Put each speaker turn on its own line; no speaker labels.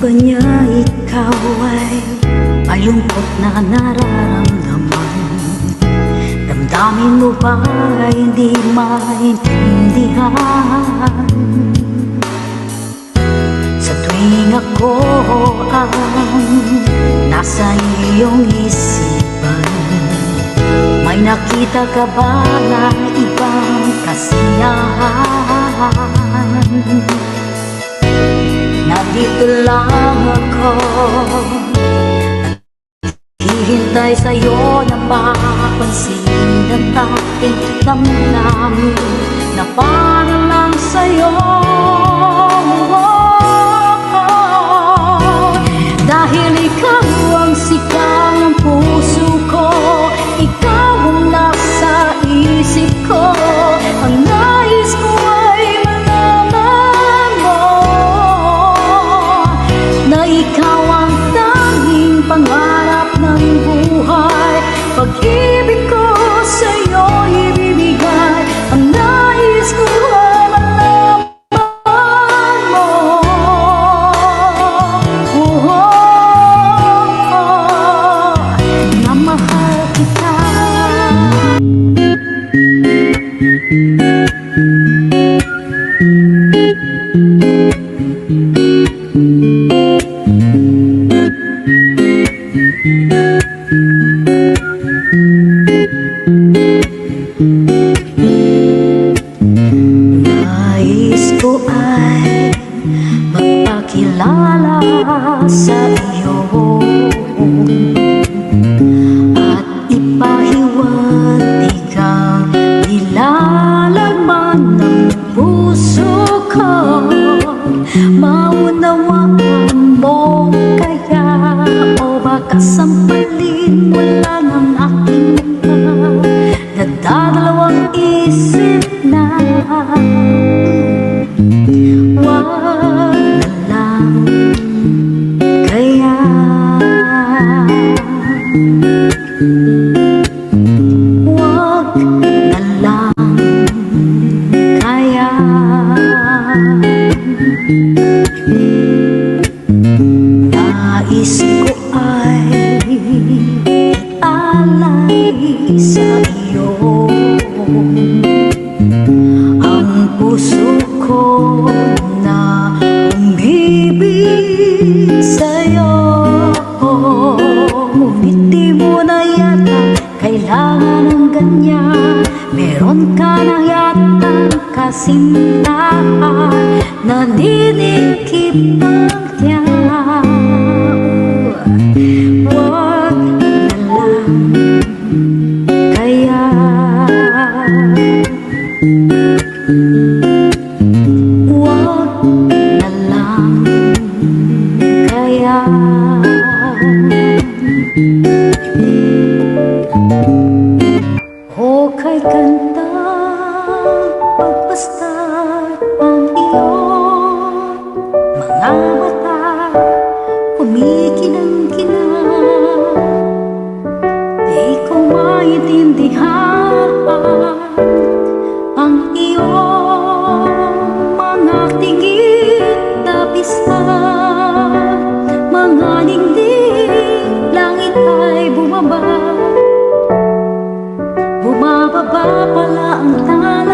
ba niya ikaw ay malungkot na nararamdaman? Damdamin mo ba hindi maintindihan? Sa tuwing ako ang nasa iyong isipan, may nakita ka ba na ibang kasiyahan? Nandito lang ako, hihintay sa'yo na mapansin ang aking damdamin na para lang sa'yo. Dahil ikaw ang sigang ng puso ko, ikaw ang nasa isip ko, ang nais ko ay malaman mo na ikaw ang tanging pangarap ng buhay. Pag-ibig ko sa'yo ibibigay, ang nais ko ay malaman mo. Na mahal kita. Nais ko ay magpakilala sa iyo at ipahiwatig ang nilalaman ng puso ko. Maunawaan mo kaya o baka sampalin mo lang ang aking mukha? Nagdadalawang isip na wag na lang kaya. Wag na lang kaya. Nais ko ay alay sa iyo ang puso ko na umibig sa'yo. Ngunit di mo na yata kailangan ng ganyan. Meron ka na yata kasintahan, naninikip ang tiyan. Wag na lang kaya. Wag na lang kaya. Okay kanta pagpastag ang iyong mga mata, kumikinang-kinang. Di ko maintindihan ang iyong mga tingin na pisan, mga ningning langit ay bumaba. Bumababa pala ang tala